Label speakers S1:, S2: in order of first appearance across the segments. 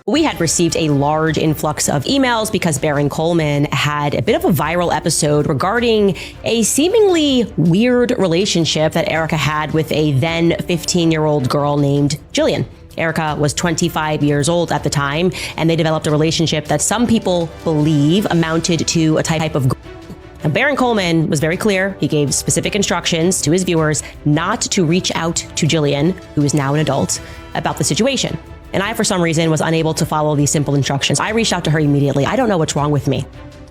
S1: We had received a large influx of emails because Baron Coleman had a bit of a viral episode regarding a seemingly weird relationship that Erika had with a then 15-year-old girl named Jillian. Erika was 25 years old at the time, and they developed a relationship that some people believe amounted to a type of. Now, Baron Coleman was very clear. He gave specific instructions to his viewers not to reach out to Jillian, who is now an adult, about the situation. And I, for some reason, was unable to follow these simple instructions. I reached out to her immediately. I don't know what's wrong with me.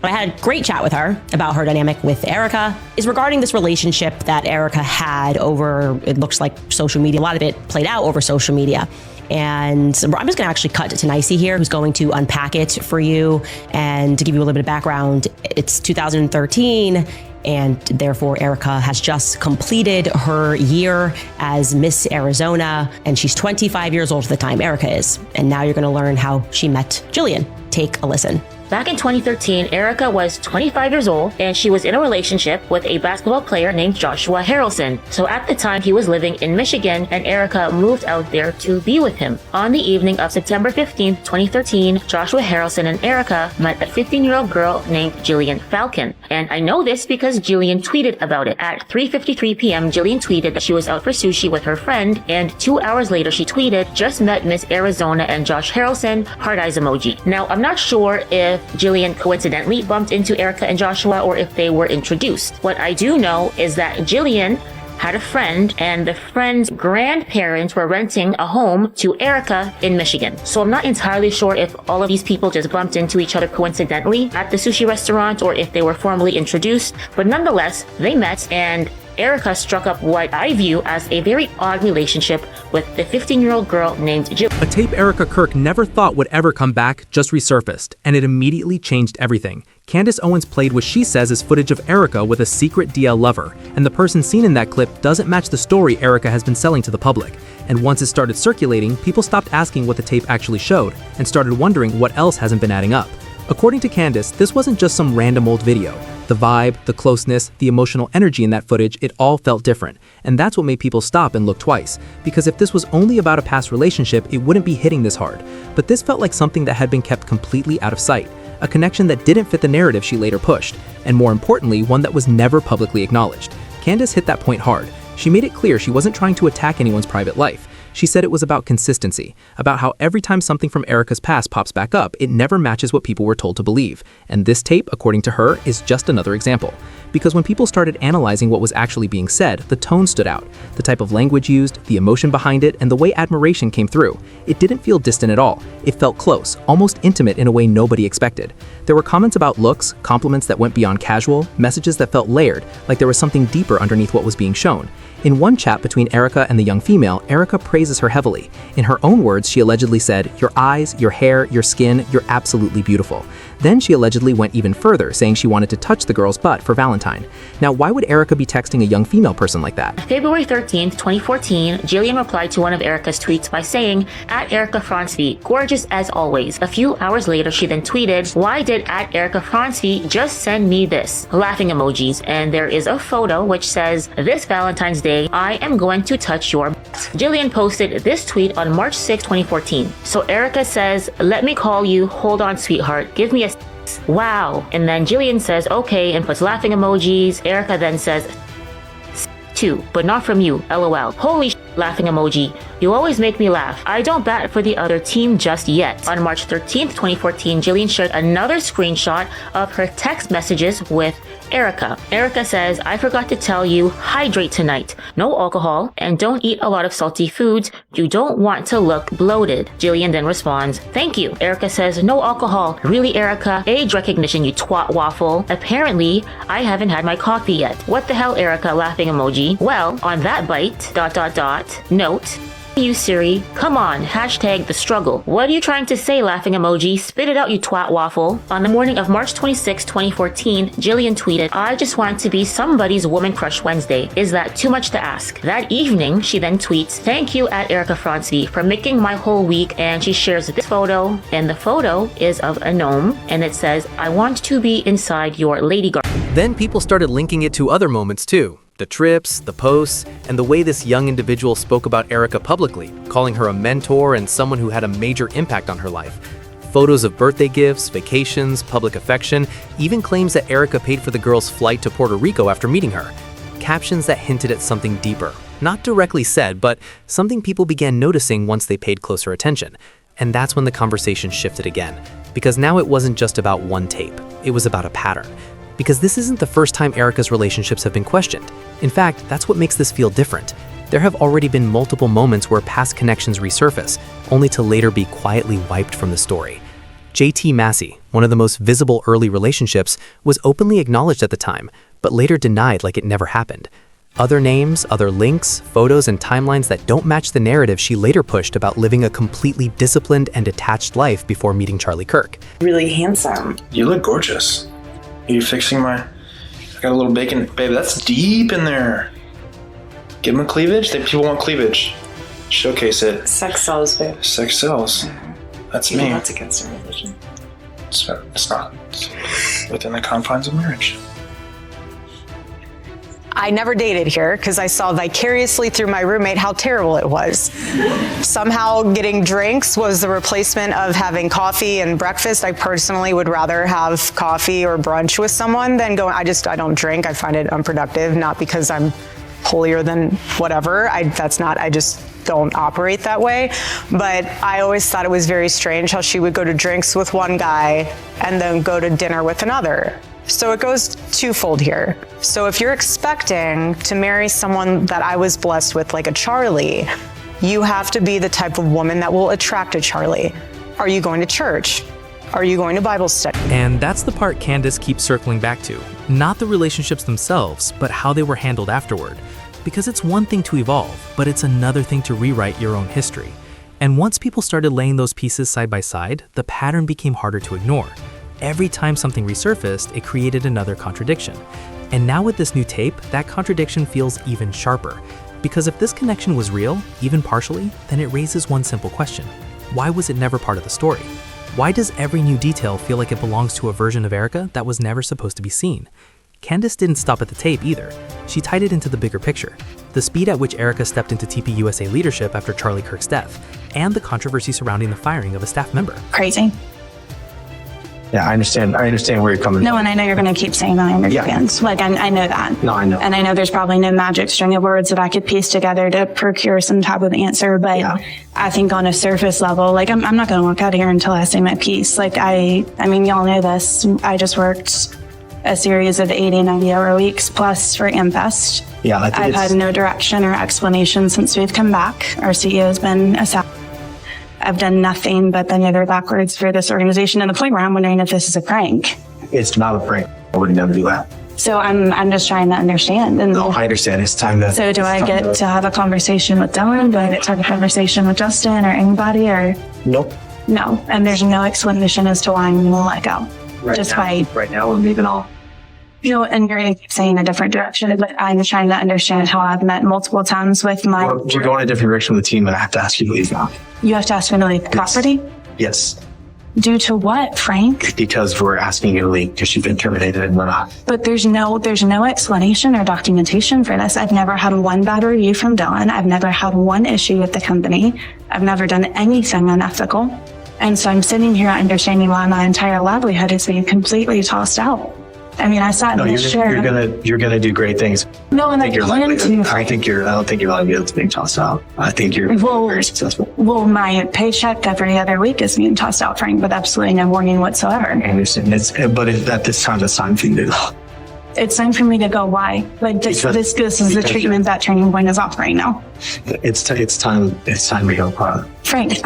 S1: I had a great chat with her about her dynamic with Erika. Is regarding this relationship that Erika had over, it looks like social media. A lot of it played out over social media. And I'm just going to actually cut to Nicey here, who's going to unpack it for you. And to give you a little bit of background, it's 2013. And therefore, Erika has just completed her year as Miss Arizona, and she's 25 years old at the time, Erika is. And now you're going to learn how she met Jillian. Take a listen.
S2: Back in 2013, Erika was 25 years old, and she was in a relationship with a basketball player named Joshua Harrelson. So at the time, he was living in Michigan, and Erika moved out there to be with him. On the evening of September 15, 2013, Joshua Harrelson and Erika met a 15-year-old girl named Jillian Falcon. And I know this because Jillian tweeted about it. At 3:53 p.m., Jillian tweeted that she was out for sushi with her friend, and 2 hours later, she tweeted, "Just met Miss Arizona and Josh Harrelson, heart eyes emoji." Now, I'm not sure if Jillian coincidentally bumped into Erika and Joshua or if they were introduced. What I do know is that Jillian had a friend, and the friend's grandparents were renting a home to Erika in Michigan. So I'm not entirely sure if all of these people just bumped into each other coincidentally at the sushi restaurant or if they were formally introduced, but nonetheless, they met, and Erika struck up what I view as a very odd relationship with the 15-year-old girl named Jillian.
S3: A tape Erika Kirk never thought would ever come back just resurfaced, and it immediately changed everything. Candace Owens played what she says is footage of Erika with a secret DL lover, and the person seen in that clip doesn't match the story Erika has been selling to the public. And once it started circulating, people stopped asking what the tape actually showed, and started wondering what else hasn't been adding up. According to Candace, this wasn't just some random old video. The vibe, the closeness, the emotional energy in that footage, it all felt different. And that's what made people stop and look twice. Because if this was only about a past relationship, it wouldn't be hitting this hard. But this felt like something that had been kept completely out of sight. A connection that didn't fit the narrative she later pushed. And more importantly, one that was never publicly acknowledged. Candace hit that point hard. She made it clear she wasn't trying to attack anyone's private life. She said it was about consistency, about how every time something from Erika's past pops back up, it never matches what people were told to believe. And this tape, according to her, is just another example. Because when people started analyzing what was actually being said, the tone stood out. The type of language used, the emotion behind it, and the way admiration came through. It didn't feel distant at all. It felt close, almost intimate in a way nobody expected. There were comments about looks, compliments that went beyond casual, messages that felt layered, like there was something deeper underneath what was being shown. In one chat between Erika and the young female, Erika praises her heavily. In her own words, she allegedly said, "Your eyes, your hair, your skin, you're absolutely beautiful." Then she allegedly went even further, saying she wanted to touch the girl's butt for Valentine. Now, why would Erika be texting a young female person like that?
S2: February 13th, 2014, Jillian replied to one of Erika's tweets by saying, "Erika Francevy, gorgeous as always." A few hours later, she then tweeted, "Why did Erika Francevy just send me this?" Laughing emojis. And there is a photo which says, "This Valentine's Day, I am going to touch your butt." Jillian posted this tweet on March 6, 2014. So Erika says, "Let me call you. Hold on, sweetheart. Give me a wow." And then Jillian says, "Okay," and puts laughing emojis. Erika then says, "Too, but not from you, LOL. Holy laughing emoji. You always make me laugh. I don't bat for the other team just yet." On March 13th, 2014, Jillian shared another screenshot of her text messages with Erika. Erika says, "I forgot to tell you, hydrate tonight. No alcohol, and don't eat a lot of salty foods. You don't want to look bloated." Jillian then responds, "Thank you." Erika says, "No alcohol. Really, Erika? Age recognition, you twat waffle. Apparently, I haven't had my coffee yet. What the hell, Erika?" Laughing emoji. Well, on that bite, note, "You Siri, come on, hashtag the struggle. What are you trying to say?" Laughing emoji. Spit it out, you twat waffle. On the morning of March 26, 2014, Jillian tweeted, "I just want to be somebody's woman crush Wednesday. Is that too much to ask?" That evening, she then tweets, "Thank you Erika Francevy for making my whole week," and she shares this photo, and the photo is of a gnome, and it says, "I want to be inside your lady garden."
S3: Then people started linking it to other moments too. The trips, the posts, and the way this young individual spoke about Erika publicly, calling her a mentor and someone who had a major impact on her life. Photos of birthday gifts, vacations, public affection, even claims that Erika paid for the girl's flight to Puerto Rico after meeting her. Captions that hinted at something deeper. Not directly said, but something people began noticing once they paid closer attention. And that's when the conversation shifted again. Because now it wasn't just about one tape. It was about a pattern. Because this isn't the first time Erika's relationships have been questioned. In fact, that's what makes this feel different. There have already been multiple moments where past connections resurface, only to later be quietly wiped from the story. JT Massey, one of the most visible early relationships, was openly acknowledged at the time, but later denied like it never happened. Other names, other links, photos, and timelines that don't match the narrative she later pushed about living a completely disciplined and detached life before meeting Charlie Kirk.
S4: Really handsome.
S5: You look gorgeous. Are you fixing I got a little bacon. Babe, that's deep in there. Give them cleavage. People want cleavage. Showcase it.
S4: Sex sells, babe.
S5: Sex sells. That's me.
S4: That's against our religion.
S5: It's not. It's within the confines of marriage.
S6: I never dated here because I saw vicariously through my roommate how terrible it was. Somehow getting drinks was the replacement of having coffee and breakfast. I personally would rather have coffee or brunch with someone than go. I don't drink. I find it unproductive, not because I'm holier than whatever. I just don't operate that way. But I always thought it was very strange how she would go to drinks with one guy and then go to dinner with another. So it goes twofold here. So if you're expecting to marry someone that I was blessed with, like a Charlie, you have to be the type of woman that will attract a Charlie. Are you going to church? Are you going to Bible study?
S3: And that's the part Candace keeps circling back to. Not the relationships themselves, but how they were handled afterward. Because it's one thing to evolve, but it's another thing to rewrite your own history. And once people started laying those pieces side by side, the pattern became harder to ignore. Every time something resurfaced, it created another contradiction. And now with this new tape, that contradiction feels even sharper. Because if this connection was real, even partially, then it raises one simple question. Why was it never part of the story? Why does every new detail feel like it belongs to a version of Erika that was never supposed to be seen? Candace didn't stop at the tape either. She tied it into the bigger picture. The speed at which Erika stepped into TPUSA leadership after Charlie Kirk's death, and the controversy surrounding the firing of a staff member.
S7: Crazy.
S8: Yeah, I understand where you're coming from.
S7: No, and I know you're going to keep saying that in your defense. Like, I know that.
S8: No, I know.
S7: And I know there's probably no magic string of words that I could piece together to procure some type of answer. But yeah. I think on a surface level, like, I'm not going to walk out of here until I say my piece. Like, I mean, y'all know this. I just worked a series of 80, 90-hour weeks plus for Infest.
S8: Yeah,
S7: I've had no direction or explanation since we've come back. Our CEO has been assassinated. I've done nothing but bend over backwards for this organization to the point where I'm wondering if this is a prank.
S8: It's not a prank. I would never do that.
S7: So I'm just trying to understand. And
S8: no, I understand. It's time to...
S7: So do I get to have a conversation with Dylan? Do I get to have a conversation with Justin or anybody? Or
S8: Nope.
S7: No. And there's no explanation as to why I'm going to let go.
S8: Right now, we're leaving all.
S7: You know, and you're going to keep saying a different direction, but I'm trying to understand how I've met multiple times with my...
S8: We're going a different direction with the team, and I have to ask you to leave now.
S7: You have to ask me to leave the property?
S8: Yes.
S7: Due to what, Frank?
S8: Because we're asking you to leave because you've been terminated and we're not.
S7: But there's no explanation or documentation for this. I've never had one bad review from Dylan. I've never had one issue with the company. I've never done anything unethical. And so I'm sitting here understanding why my entire livelihood is being completely tossed out. I mean, I sat in this chair.
S8: You're gonna do great things.
S7: No, and I plan to.
S8: I don't think your livelihood is being tossed out. I think you're very successful.
S7: Well, my paycheck every other week is being tossed out, Frank, with absolutely no warning whatsoever.
S8: I understand. At this time, it's time for you to go.
S7: It's time for me to go. Why? Like this is the treatment that Turning Point is offering now.
S8: It's time to go.
S7: Frank,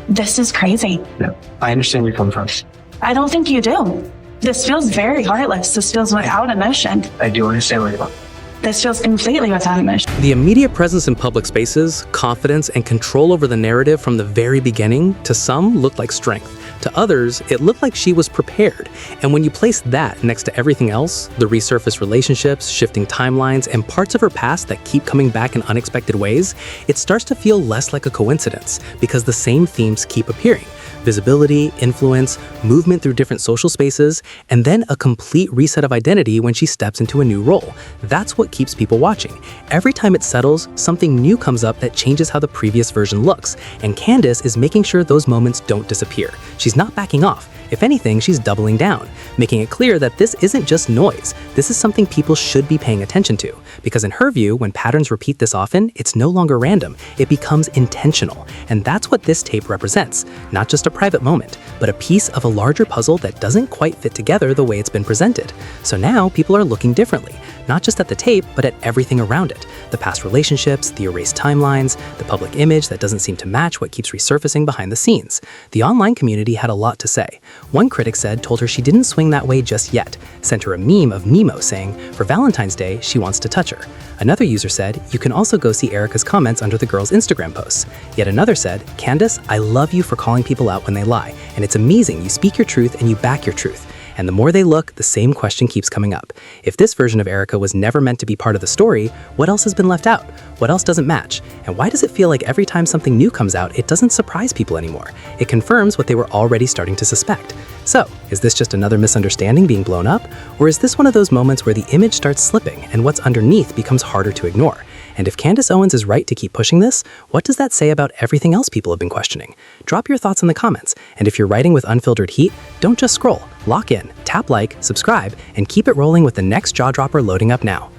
S7: this is crazy.
S8: No, I understand where you're coming from.
S7: I don't think you do. This feels very heartless. This feels without emotion.
S8: I do understand where you're coming.
S7: This feels completely without emotion.
S3: The immediate presence in public spaces, confidence, and control over the narrative from the very beginning, to some looked like strength. To others, it looked like she was prepared. And when you place that next to everything else, the resurfaced relationships, shifting timelines, and parts of her past that keep coming back in unexpected ways, it starts to feel less like a coincidence because the same themes keep appearing. Visibility, influence, movement through different social spaces, and then a complete reset of identity when she steps into a new role. That's what keeps people watching. Every time it settles, something new comes up that changes how the previous version looks, and Candace is making sure those moments don't disappear. She's not backing off. If anything, she's doubling down, making it clear that this isn't just noise. This is something people should be paying attention to. Because in her view, when patterns repeat this often, it's no longer random. It becomes intentional. And that's what this tape represents. Not just a private moment, but a piece of a larger puzzle that doesn't quite fit together the way it's been presented. So now people are looking differently, not just at the tape, but at everything around it. The past relationships, the erased timelines, the public image that doesn't seem to match what keeps resurfacing behind the scenes. The online community had a lot to say. One critic told her she didn't swing that way just yet, sent her a meme of Nemo saying, for Valentine's Day, she wants to touch her. Another user said, you can also go see Erika's comments under the girl's Instagram posts. Yet another said, Candace, I love you for calling people out when they lie, and it's amazing you speak your truth and you back your truth. And the more they look, the same question keeps coming up. If this version of Erika was never meant to be part of the story, what else has been left out? What else doesn't match? And why does it feel like every time something new comes out, it doesn't surprise people anymore? It confirms what they were already starting to suspect. So, is this just another misunderstanding being blown up? Or is this one of those moments where the image starts slipping and what's underneath becomes harder to ignore? And if Candace Owens is right to keep pushing this, what does that say about everything else people have been questioning? Drop your thoughts in the comments. And if you're writing with unfiltered heat, don't just scroll. Lock in, tap like, subscribe, and keep it rolling with the next jaw dropper loading up now.